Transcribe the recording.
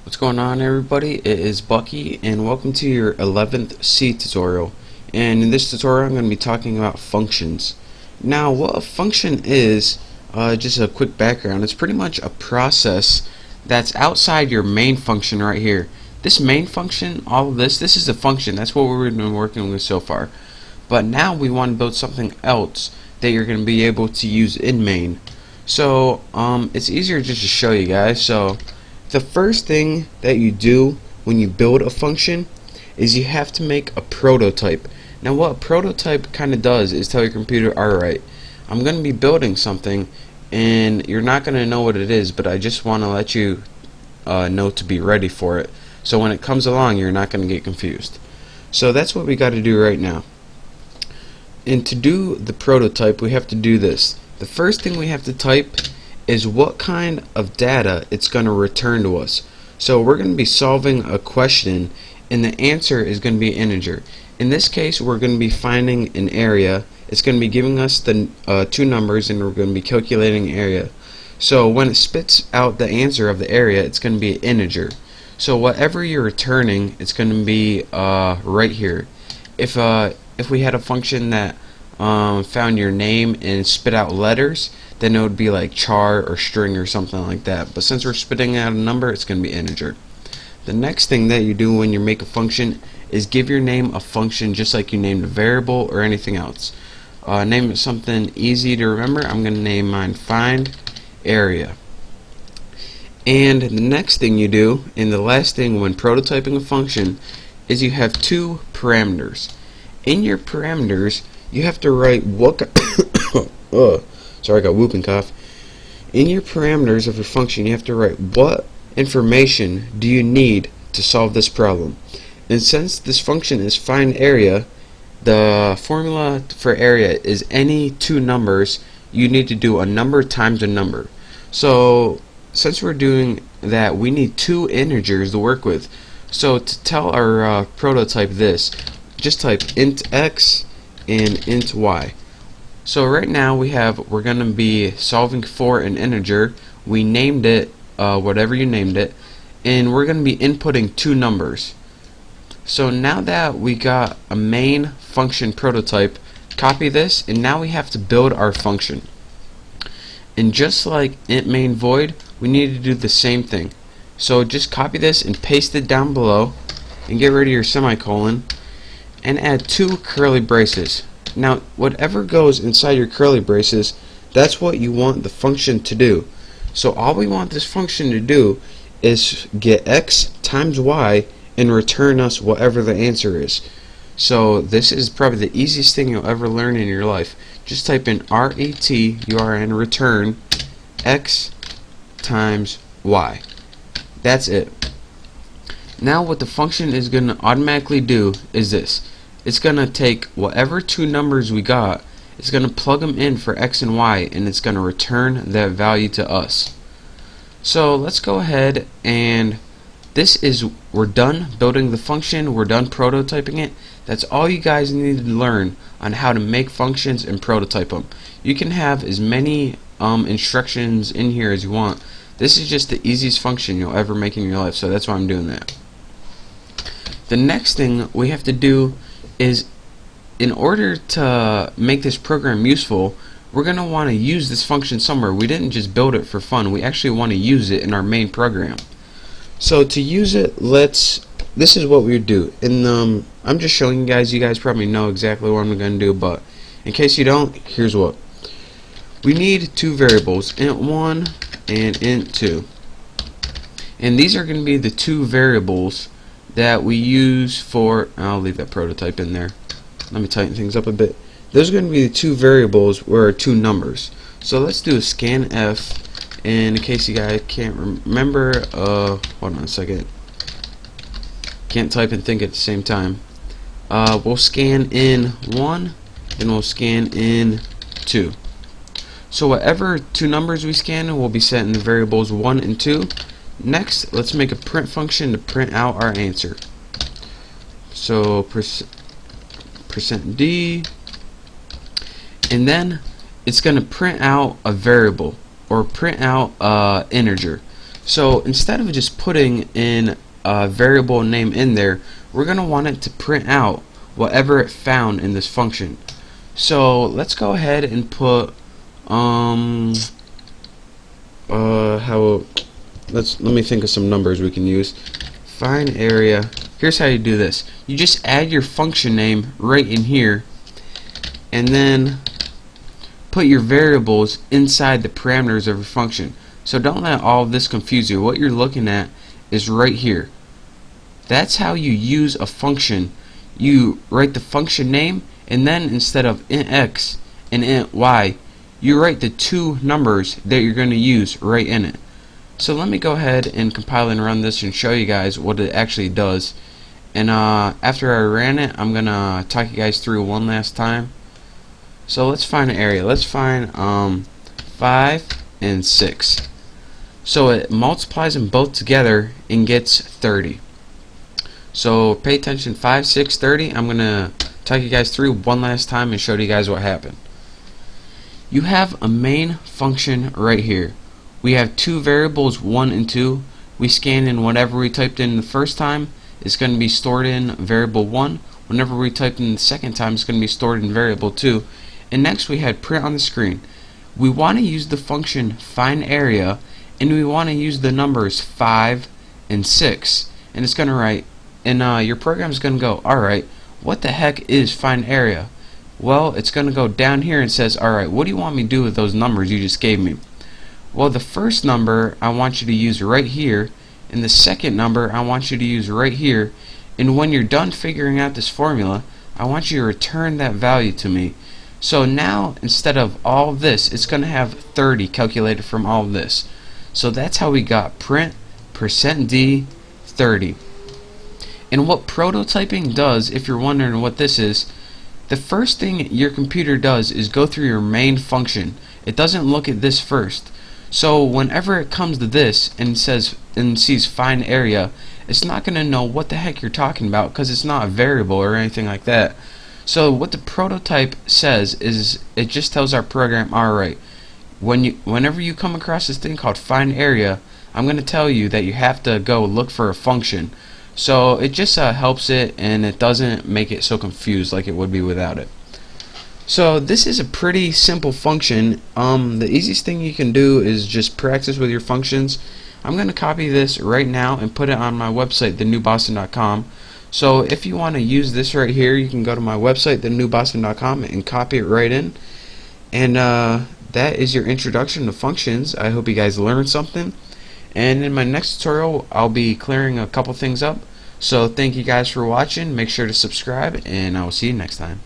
What's going on, everybody? It is Bucky and welcome to your 11th C tutorial. And in this tutorial I'm going to be talking about functions. Now what a function is, just a quick background, it's pretty much a process that's outside your main function right here. This main function, all of this is a function. That's what we've been working with so far. But now we want to build something else that you're going to be able to use in main. So it's easier just to show you guys. So the first thing that you do when you build a function is you have to make a prototype. Now what a prototype kind of does is tell your computer, alright, I'm going to be building something and you're not going to know what it is, but I just want to let you know to be ready for it, so when it comes along you're not going to get confused. So that's what we got to do right now. And to do the prototype we have to do this. The first thing we have to type is what kind of data it's going to return to us. So we're going to be solving a question and the answer is going to be an integer. In this case we're going to be finding an area. It's going to be giving us the two numbers and we're going to be calculating area. So when it spits out the answer of the area, it's going to be an integer. So whatever you're returning, it's going to be right here. If we had a function that found your name and spit out letters, then it would be like char or string or something like that. But since we're spitting out a number, it's going to be integer. The next thing that you do when you make a function is give your name a function just like you named a variable or anything else. Name it something easy to remember. I'm going to name mine find area. And the next thing you do, and the last thing when prototyping a function, is you have two parameters. In your parameters you have to write what sorry, I got whooping cough. In your parameters of your function you have to write what information do you need to solve this problem. And since this function is find area, the formula for area is any two numbers. You need to do a number times a number. So since we're doing that, we need two integers to work with. So to tell our prototype this, just type int x and int y. So right now we're going to be solving for an integer. We named it whatever you named it, and we're going to be inputting two numbers. So now that we got a main function prototype, copy this, and now we have to build our function. And just like int main void, we need to do the same thing. So just copy this and paste it down below, and get rid of your semicolon, and add two curly braces. Now whatever goes inside your curly braces, that's what you want the function to do. So all we want this function to do is get x times y and return us whatever the answer is. So this is probably the easiest thing you'll ever learn in your life. Just type in return return x times y. That's it. Now what the function is going to automatically do is this. It's going to take whatever two numbers we got, it's going to plug them in for x and y, and it's going to return that value to us. So let's go ahead, and we're done building the function, we're done prototyping it. That's all you guys need to learn on how to make functions and prototype them. You can have as many instructions in here as you want. This is just the easiest function you'll ever make in your life, so that's why I'm doing that. The next thing we have to do is, in order to make this program useful, we're going to want to use this function somewhere. We didn't just build it for fun, we actually want to use it in our main program. So to use it, this is what we would do. And I'm just showing you guys probably know exactly what I'm going to do, but in case you don't, here's what. We need two variables, int1 and int2. And these are going to be the two variables that we use for, I'll leave that prototype in there. Let me tighten things up a bit. Those are going to be the two variables where two numbers. So let's do a scanf. And in case you guys can't remember, hold on a second. Can't type and think at the same time. We'll scan in 1 and we'll scan in 2. So whatever two numbers we scan will be set in the variables 1 and 2. Next, let's make a print function to print out our answer. So %d, and then it's going to print out a variable or print out integer. So instead of just putting in a variable name in there, we're going to want it to print out whatever it found in this function. So let's go ahead and put let me think of some numbers we can use. Find area. Here's how you do this. You just add your function name right in here, and then put your variables inside the parameters of your function. So don't let all of this confuse you. What you're looking at is right here. That's how you use a function. You write the function name, and then instead of int x and int y, you write the two numbers that you're going to use right in it. So let me go ahead and compile and run this and show you guys what it actually does. And after I ran it, I'm going to talk you guys through one last time. So let's find an area. Let's find 5 and 6. So it multiplies them both together and gets 30. So pay attention, 5, 6, 30. I'm going to talk you guys through one last time and show you guys what happened. You have a main function right here. We have two variables, 1 and 2. We scan in whatever we typed in the first time. It's going to be stored in variable 1. Whenever we typed in the second time, it's going to be stored in variable 2. And next we had print on the screen. We want to use the function find area, and we want to use the numbers 5 and 6. And it's going to write, and your program is going to go, alright, what the heck is find area? Well, it's going to go down here and says, alright, what do you want me to do with those numbers you just gave me? Well, the first number I want you to use right here, and the second number I want you to use right here, and when you're done figuring out this formula, I want you to return that value to me. So now, instead of all of this, it's going to have 30 calculated from all of this. So that's how we got print %d 30. And what prototyping does, if you're wondering what this is, the first thing your computer does is go through your main function. It doesn't look at this first. So whenever it comes to this and says and sees find area, it's not going to know what the heck you're talking about because it's not a variable or anything like that. So what the prototype says is it just tells our program, alright, whenever you come across this thing called find area, I'm going to tell you that you have to go look for a function. So it just helps it, and it doesn't make it so confused like it would be without it. So this is a pretty simple function. The easiest thing you can do is just practice with your functions. I'm going to copy this right now and put it on my website, thenewboston.com. So if you want to use this right here, you can go to my website, thenewboston.com, and copy it right in. And that is your introduction to functions. I hope you guys learned something. And in my next tutorial, I'll be clearing a couple things up. So thank you guys for watching. Make sure to subscribe, and I will see you next time.